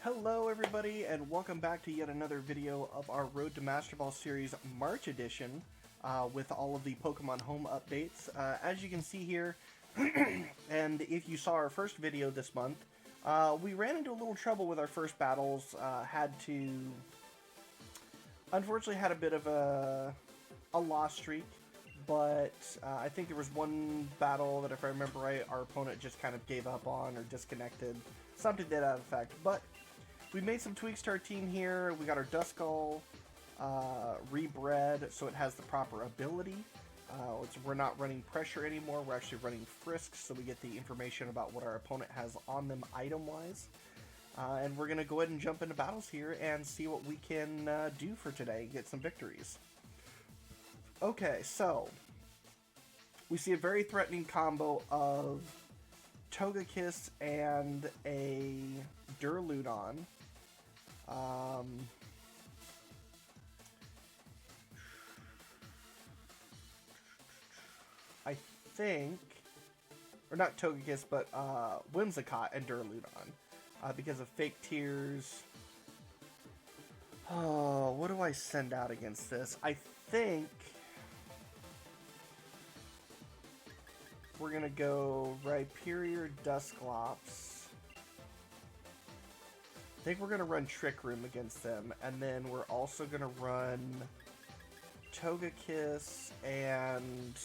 Hello everybody and welcome back to yet another video of our Road to Masterball series March edition with all of the Pokemon Home updates. As you can see here, and if you saw our first video this month, we ran into a little trouble with our first battles, unfortunately had a bit of a loss streak, but I think there was one battle that, if I remember right, our opponent just kind of gave up on or disconnected, something to that effect. But we made some tweaks to our team here. We got our Duskull rebred so it has the proper ability. We're not running pressure anymore, we're actually running frisks, so we get the information about what our opponent has on them item-wise. And we're going to go ahead and jump into battles here and see what we can do for today, get some victories. Okay, so we see a very threatening combo of Togekiss and a Duraludon. I think, or not Togekiss, but Whimsicott and Duraludon, because of fake tears. Oh, what do I send out against this? I think we're gonna go Rhyperior Dusclops. I think we're going to run Trick Room against them, and then we're also going to run Togekiss and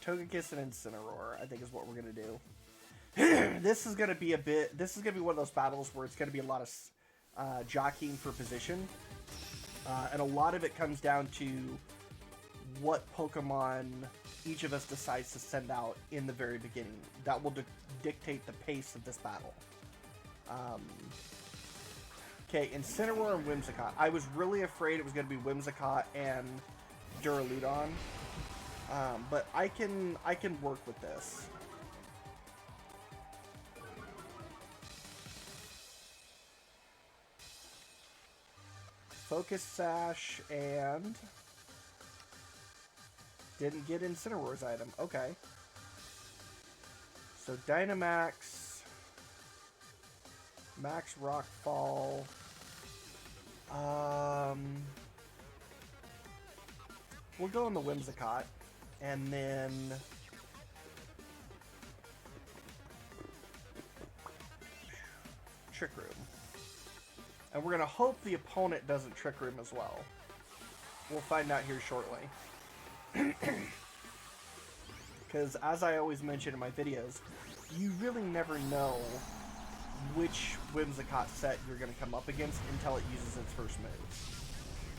Togekiss and Incineroar, I think is what we're going to do. This is going to be one of those battles where it's going to be a lot of jockeying for position, and a lot of it comes down to what Pokemon each of us decides to send out in the very beginning. That will dictate the pace of this battle. Okay, Incineroar and Whimsicott. I was really afraid it was going to be Whimsicott and Duraludon, but I can work with this. Focus Sash and didn't get Incineroar's item. Okay. So Dynamax, Max Rockfall. We'll go on the Whimsicott, and then Trick Room. And we're going to hope the opponent doesn't Trick Room as well. We'll find out here shortly. Because, as I always mention in my videos, you really never know which Whimsicott set you're going to come up against until it uses its first move.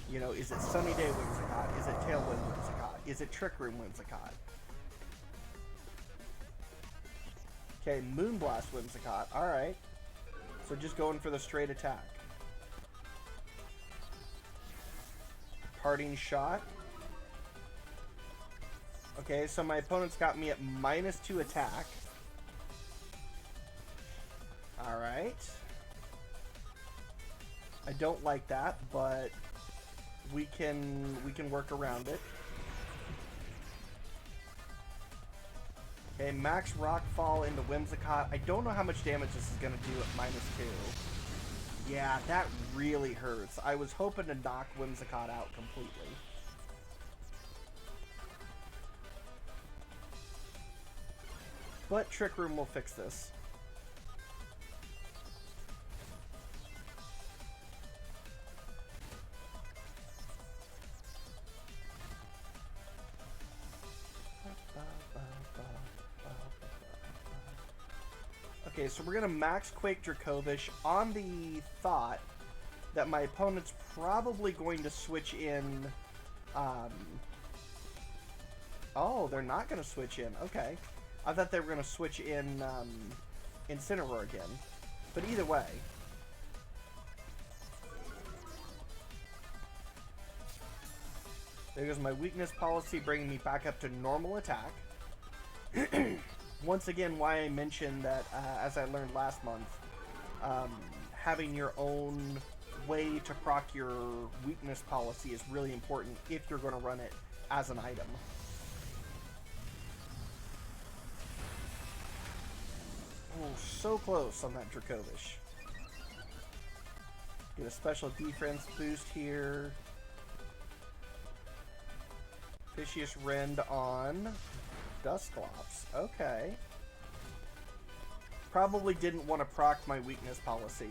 You know, is it Sunny Day Whimsicott? Is it Tailwind Whimsicott? Is it Trick Room Whimsicott? Okay, Moonblast Whimsicott. Alright. So just going for the straight attack. Parting Shot. Okay, so my opponent's got me at -2 attack. Alright. I don't like that, but we can work around it. Okay, Max Rockfall into Whimsicott. I don't know how much damage this is going to do at -2. Yeah, that really hurts. I was hoping to knock Whimsicott out completely. But Trick Room will fix this. Okay, so we're going to Max Quake Dracovish on the thought that my opponent's probably going to switch in... Oh, they're not going to switch in. Okay. I thought they were going to switch in Incineroar again. But either way. There goes my weakness policy, bringing me back up to normal attack. Once again, why I mentioned that, as I learned last month, having your own way to proc your weakness policy is really important if you're going to run it as an item. Oh, so close on that Dracovish. Get a special defense boost here. Vicious Rend on Dusclops. Okay. Probably didn't want to proc my weakness policy,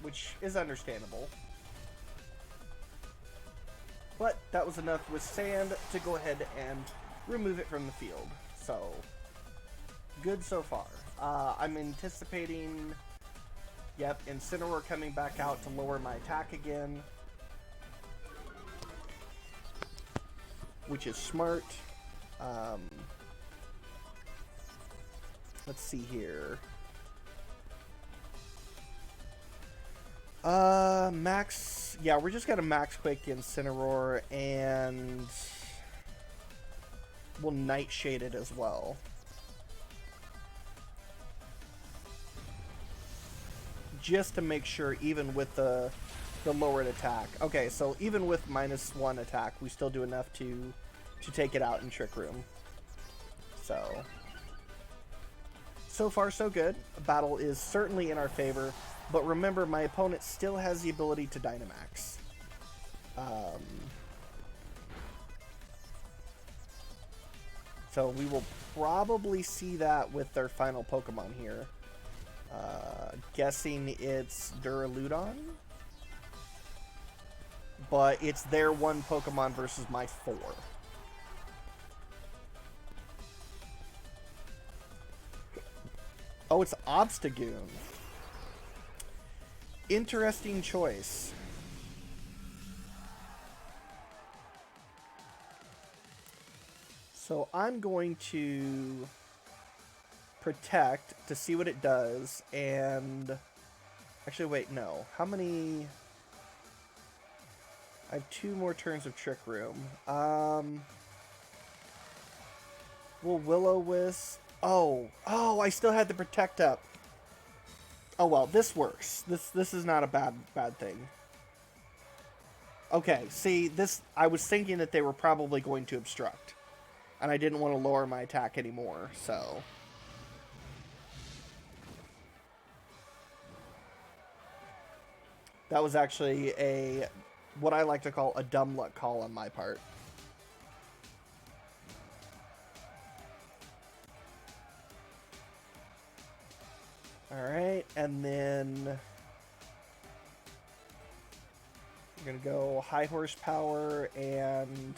which is understandable. But that was enough with sand to go ahead and remove it from the field. So, good so far. I'm anticipating, yep, Incineroar coming back out to lower my attack again, which is smart. Let's see here. Max, yeah, we're just gonna max quick Incineroar, and we'll Nightshade it as well. Just to make sure, even with the lowered attack. Okay, so even with -1 attack, we still do enough to take it out in Trick Room. So far so good. The battle is certainly in our favor, but remember, my opponent still has the ability to Dynamax. So we will probably see that with their final Pokemon here. Guessing it's Duraludon, but it's their 1 Pokemon versus my 4. Oh, it's Obstagoon. Interesting choice. So I'm going to Protect to see what it does, and actually wait, no. How many? I have 2 more turns of Trick Room. Will Will-O-Wisp? Oh, I still had the Protect up. Oh well, this works. This is not a bad thing. Okay, see, this, I was thinking that they were probably going to Obstruct, and I didn't want to lower my attack anymore, so. That was actually what I like to call a dumb luck call on my part. Alright, and then we're going to go High Horsepower and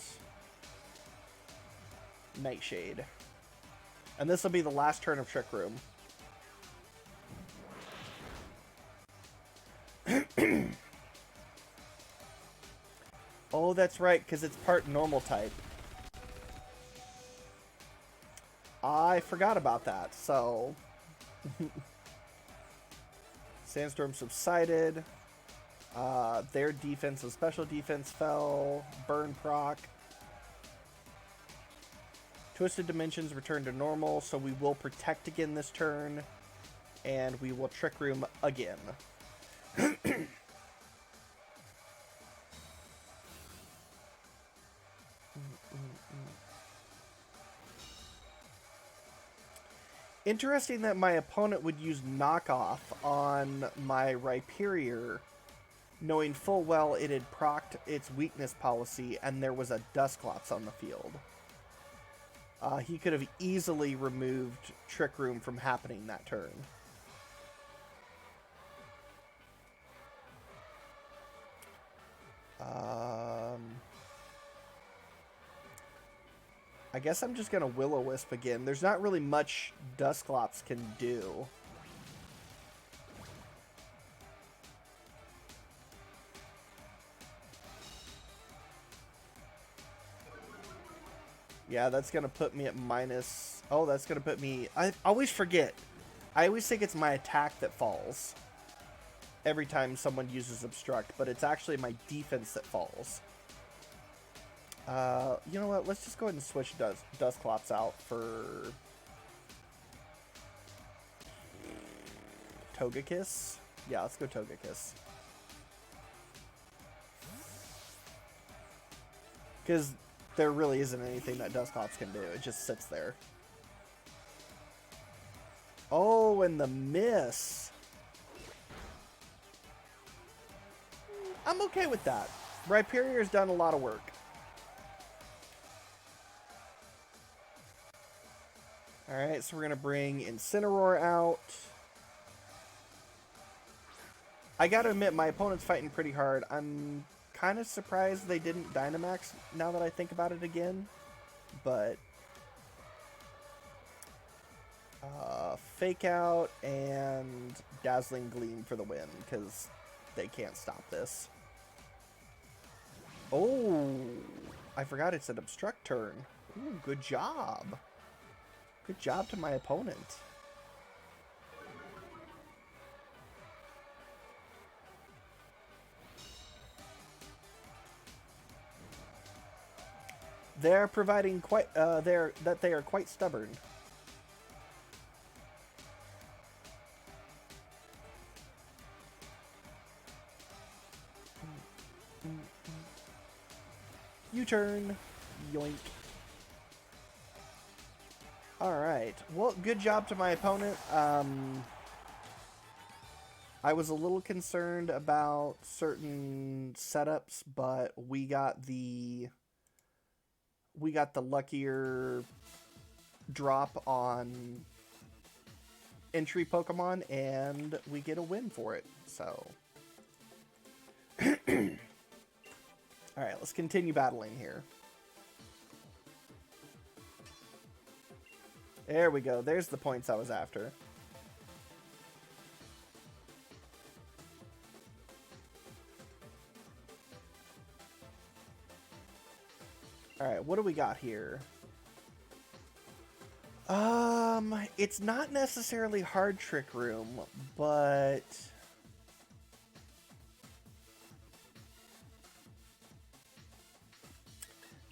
Nightshade. And this will be the last turn of Trick Room. Oh, that's right, because it's part normal type. I forgot about that, so. Sandstorm subsided. Their defense and special defense fell. Burn proc. Twisted Dimensions returned to normal, so we will Protect again this turn. And we will Trick Room again. Interesting that my opponent would use Knockoff on my Rhyperior, knowing full well it had procced its weakness policy and there was a Dusclops on the field. He could have easily removed Trick Room from happening that turn. I guess I'm just going to Will-O-Wisp again. There's not really much Dusclops can do. Yeah, that's going to put me at minus... Oh, that's going to put me... I always forget. I always think it's my attack that falls every time someone uses Obstruct, but it's actually my defense that falls. You know what? Let's just go ahead and switch Dusclops out for Togekiss. Yeah, let's go Togekiss. Because there really isn't anything that Dusclops can do. It just sits there. Oh, and the miss. I'm okay with that. Rhyperier's done a lot of work. Alright, so we're going to bring Incineroar out. I gotta admit, my opponent's fighting pretty hard. I'm kind of surprised they didn't Dynamax now that I think about it again. But Fake Out and Dazzling Gleam for the win, because they can't stop this. Oh, I forgot it's an Obstruct turn. Ooh, good job. Good job to my opponent. They're providing quite that they are quite stubborn. U-turn. Yoink. Alright. Well, good job to my opponent. I was a little concerned about certain setups, but we got the luckier drop on entry Pokemon, and we get a win for it. So, alright, let's continue battling here. There we go. There's the points I was after. Alright, what do we got here? It's not necessarily Hard Trick Room, but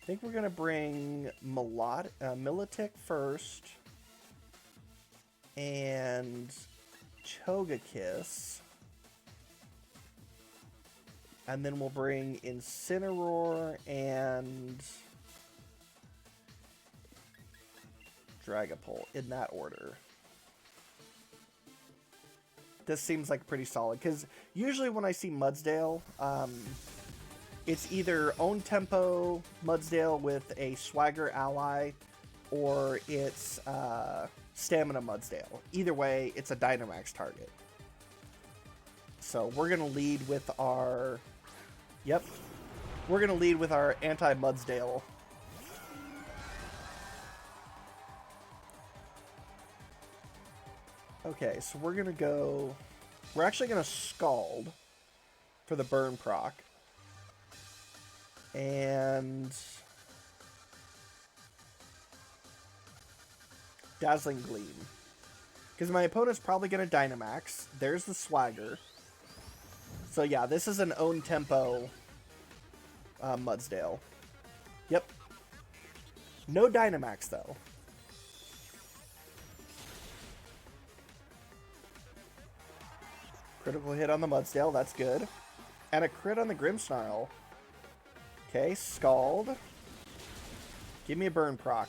I think we're gonna bring Milotic first, and Togekiss, and then we'll bring Incineroar and Dragapult in that order. This seems like pretty solid, because usually when I see Mudsdale, it's either own tempo Mudsdale with a Swagger ally, or it's Stamina Mudsdale. Either way, it's a Dynamax target. So we're going to lead with our... Yep. We're going to lead with our anti-Mudsdale. Okay, so we're going to go... We're actually going to Scald for the burn proc. And Dazzling Gleam. Because my opponent's probably going to Dynamax. There's the Swagger. So yeah, this is an own tempo Mudsdale. Yep. No Dynamax though. Critical hit on the Mudsdale, that's good. And a crit on the Grimmsnarl. Okay, Scald. Give me a burn proc.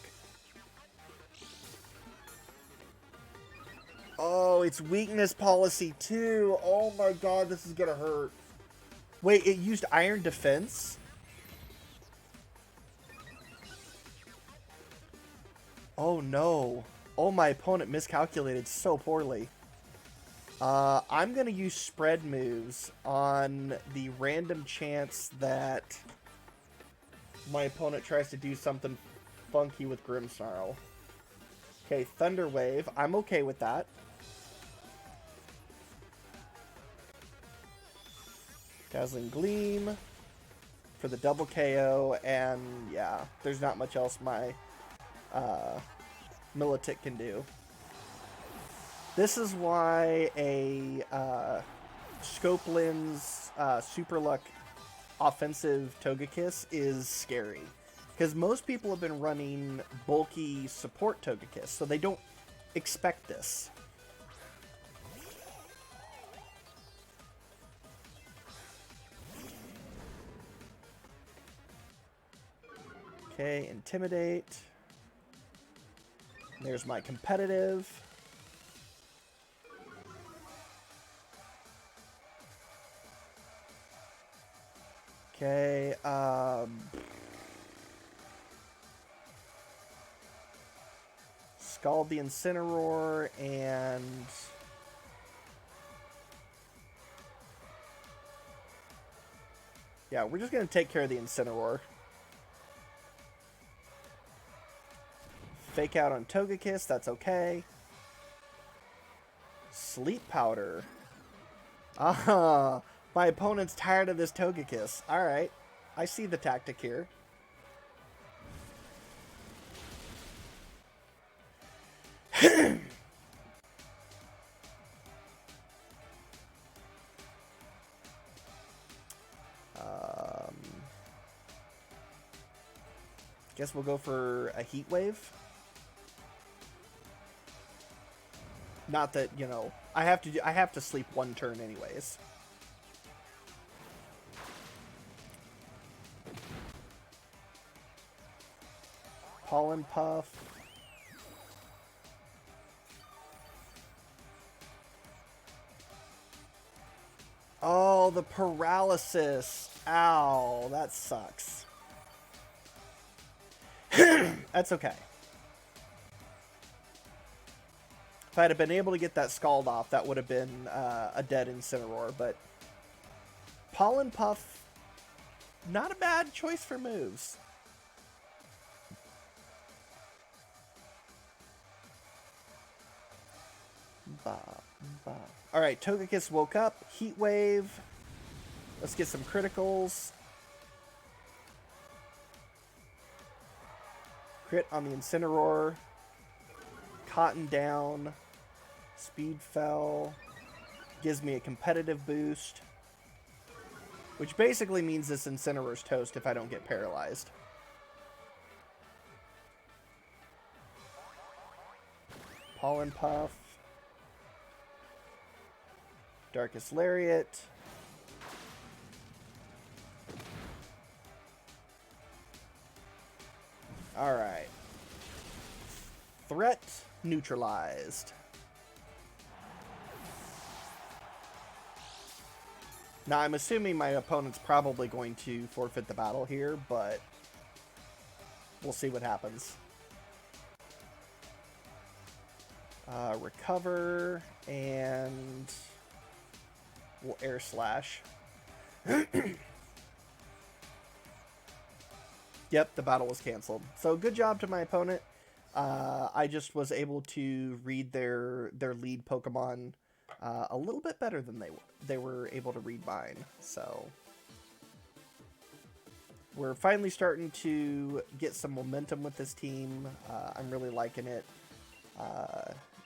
Oh, it's weakness policy too. Oh my god, this is gonna hurt. Wait, it used Iron Defense? Oh no. Oh, my opponent miscalculated so poorly. I'm gonna use spread moves on the random chance that my opponent tries to do something funky with Grimmsnarl. Okay, Thunder Wave. I'm okay with that. Dazzling Gleam for the double KO, and yeah, there's not much else my Milotic can do. This is why a Scope Lens Super Luck offensive Togekiss is scary. Because most people have been running bulky support Togekiss, so they don't expect this. Okay, Intimidate. There's my competitive. Okay, Scald the Incineroar and... Yeah, we're just going to take care of the Incineroar. Fake out on Togekiss, that's okay. Sleep Powder. Ah, my opponent's tired of this Togekiss. Alright, I see the tactic here. Guess we'll go for a Heat Wave. Not that, you know, I have to sleep one turn anyways. Pollen Puff. Oh, the paralysis. Ow, that sucks. That's okay. If I'd have been able to get that Scald off, that would have been a dead Incineroar, but Pollen Puff, not a bad choice for moves. Alright, Togekiss woke up. Heat Wave. Let's get some criticals. Crit on the Incineroar. Cotton down. Speed fell. Gives me a competitive boost. Which basically means this Incineroar's toast if I don't get paralyzed. Pollen Puff. Darkest Lariat. Alright. Threat neutralized. Now, I'm assuming my opponent's probably going to forfeit the battle here, but we'll see what happens. Recover, and we'll Air Slash. Yep, the battle was canceled. So good job to my opponent. I just was able to read their lead Pokemon a little bit better than they were able to read mine. So we're finally starting to get some momentum with this team. I'm really liking it.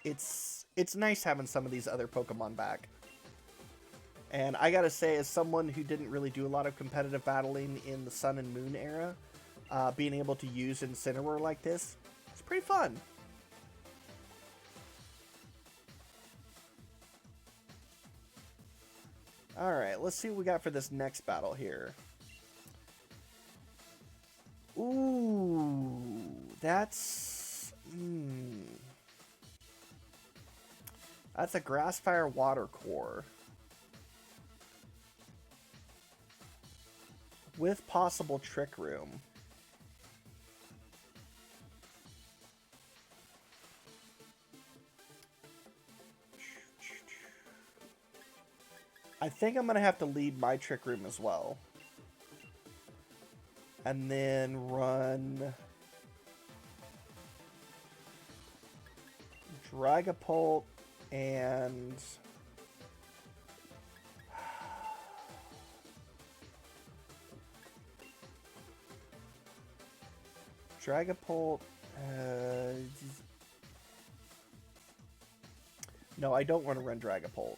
It's nice having some of these other Pokemon back. And I gotta say, as someone who didn't really do a lot of competitive battling in the Sun and Moon era, being able to use Incineroar like this, it's pretty fun. Alright, let's see what we got for this next battle here. Ooh, that's... That's a Grassfire Water Core. With possible Trick Room. I think I'm going to have to lead my Trick Room as well. And then run Dragapult and Dragapult. No, I don't want to run Dragapult.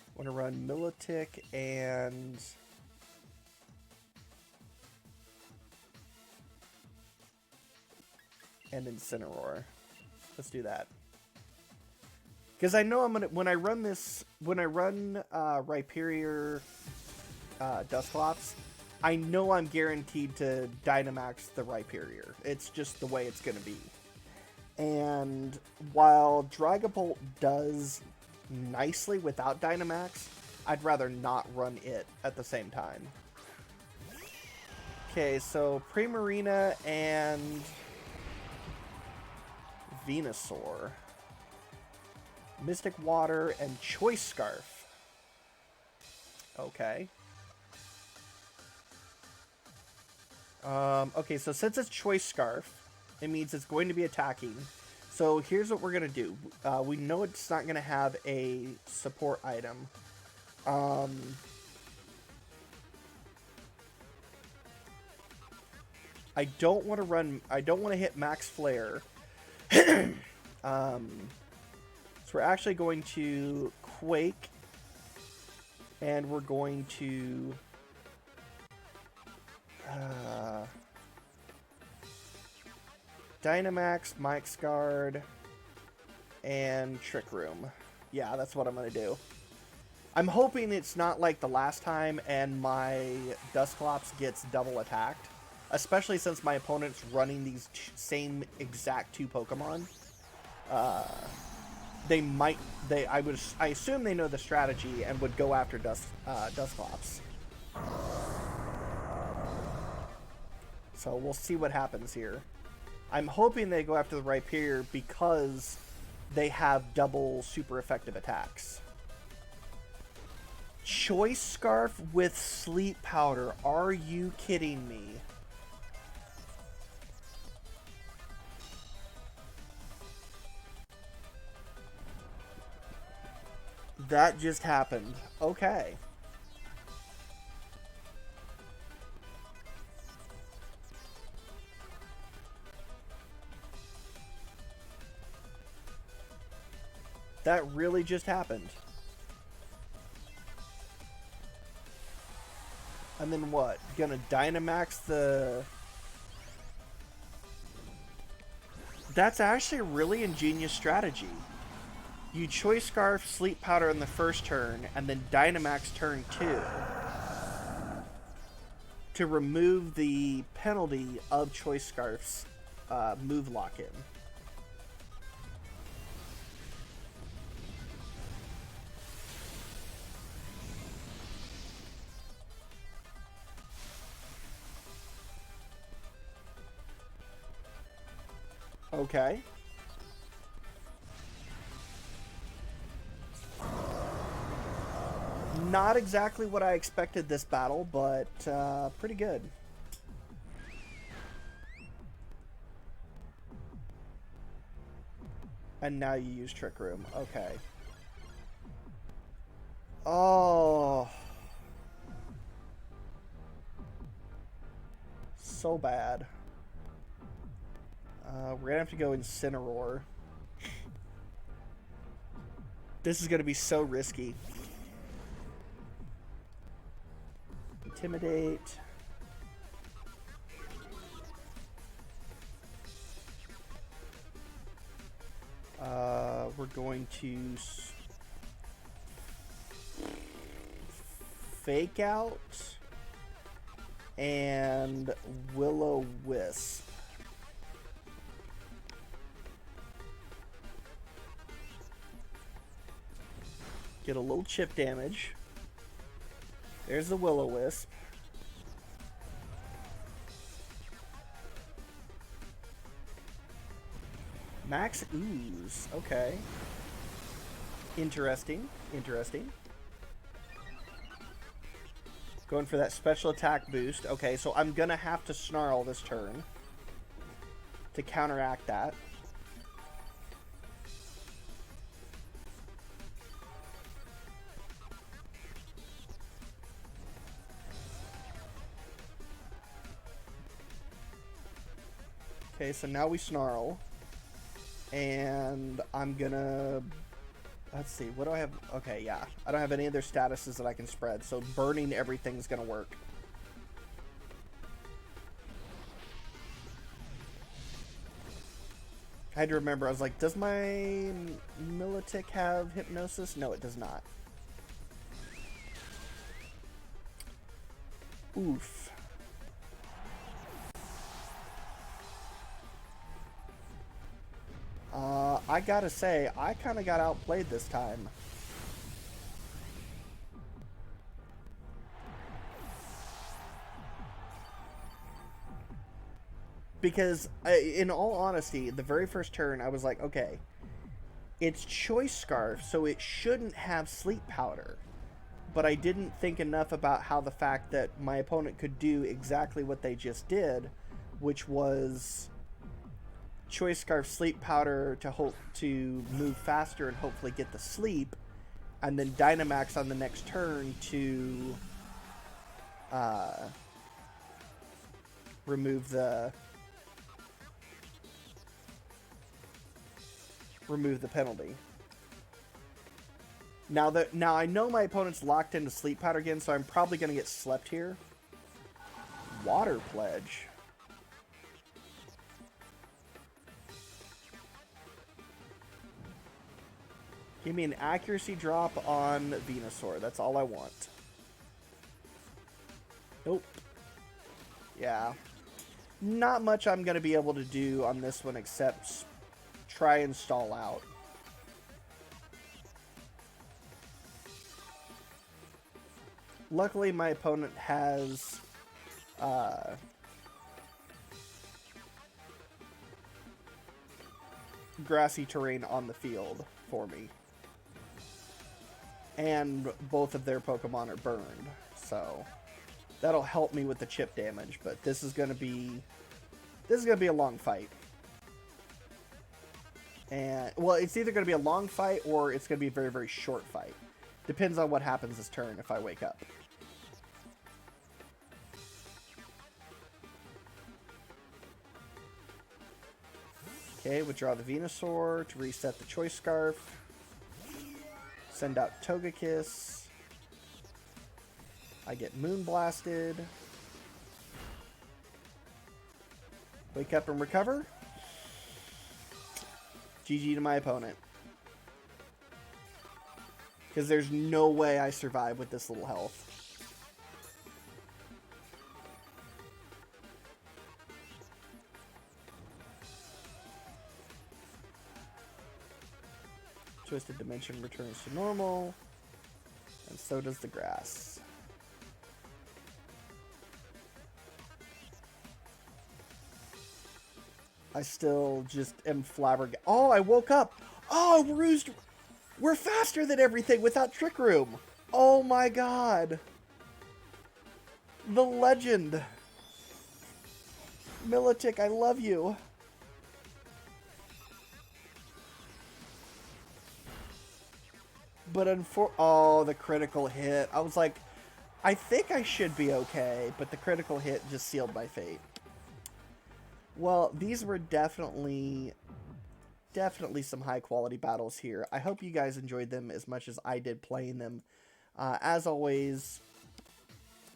I want to run Milotic and Incineroar. Let's do that. Because I know I'm gonna when I run Rhyperior Dusclops, I know I'm guaranteed to Dynamax the Rhyperior. It's just the way it's going to be. And while Dragapult does nicely without Dynamax, I'd rather not run it at the same time. Okay, so Primarina and Venusaur. Mystic Water and Choice Scarf. Okay. Okay, so since it's Choice Scarf, it means it's going to be attacking. So here's what we're going to do. We know it's not going to have a support item. I don't want to hit Max Flare. So we're actually going to Quake, and we're going to Dynamax, Mike's Guard, and Trick Room. Yeah, that's what I'm going to do. I'm hoping it's not like the last time and my Dusclops gets double attacked, especially since my opponent's running these same exact two Pokemon. I assume they know the strategy and would go after Dusclops. So we'll see what happens here. I'm hoping they go after the Rhyperior because they have double super effective attacks. Choice Scarf with Sleep Powder. Are you kidding me? That just happened. Okay. That really just happened. And then what? Gonna Dynamax the... That's actually a really ingenious strategy. You Choice Scarf, Sleep Powder in the first turn, and then Dynamax turn 2 to remove the penalty of Choice Scarf's move lock-in. Okay. Not exactly what I expected this battle, but pretty good. And now you use Trick Room. Okay. Oh. So bad. We're gonna have to go Incineroar. This is gonna be so risky. Intimidate. We're going to Fake Out and Will-O-Wisp. Get a little chip damage. There's the Will-O-Wisp. Max Ooze. Okay. Interesting. Interesting. Going for that special attack boost. Okay, so I'm going to have to Snarl this turn to counteract that. Okay, so now we Snarl. And I'm gonna... Let's see, what do I have? Okay, yeah. I don't have any other statuses that I can spread, so burning everything's gonna work. I had to remember, I was like, does my Milotic have Hypnosis? No, it does not. Oof. I gotta say, I kind of got outplayed this time. Because, in all honesty, the very first turn, I was like, okay, it's Choice Scarf, so it shouldn't have Sleep Powder. But I didn't think enough about how the fact that my opponent could do exactly what they just did, which was Choice Scarf Sleep Powder to move faster and hopefully get the sleep, and then Dynamax on the next turn to remove the penalty. Now I know my opponent's locked into Sleep Powder again, so I'm probably going to get slept here. Water Pledge. Give me an accuracy drop on Venusaur. That's all I want. Nope. Yeah. Not much I'm going to be able to do on this one except try and stall out. Luckily, my opponent has grassy terrain on the field for me. And both of their Pokemon are burned, so that'll help me with the chip damage, but this is gonna be a long fight. And well, it's either gonna be a long fight or it's gonna be a very, very short fight. Depends on what happens this turn if I wake up. Okay, withdraw the Venusaur to reset the Choice Scarf. Send out Togekiss. I get Moonblasted. Wake up and recover. GG to my opponent. Because there's no way I survive with this little health. Twisted Dimension returns to normal. And so does the grass. I still just am flabbergasted. Oh, I woke up. Oh, we're faster than everything without Trick Room. Oh my god. The legend. Milotic, I love you. But oh, the critical hit. I was like, I think I should be okay, but the critical hit just sealed my fate. Well, these were definitely some high quality battles here. I hope you guys enjoyed them as much as I did playing them. As always,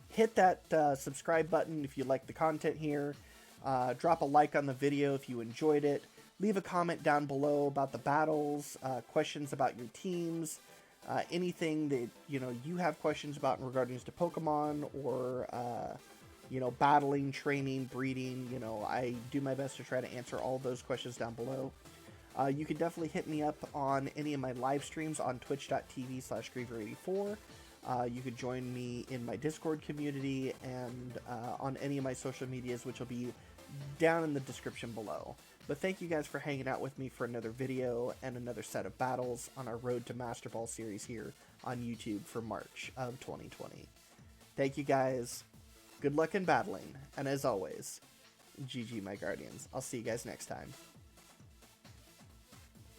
hit that subscribe button if you like the content here. Drop a like on the video if you enjoyed it. Leave a comment down below about the battles, questions about your teams, anything that you have questions about in regards to Pokemon or battling, training, breeding. I do my best to try to answer all of those questions down below. You can definitely hit me up on any of my live streams on twitch.tv/Griever84. You could join me in my Discord community and on any of my social medias, which will be down in the description below. But thank you guys for hanging out with me for another video and another set of battles on our Road to Masterball series here on YouTube for March of 2020. Thank you guys. Good luck in battling. And as always, GG my Guardians. I'll see you guys next time.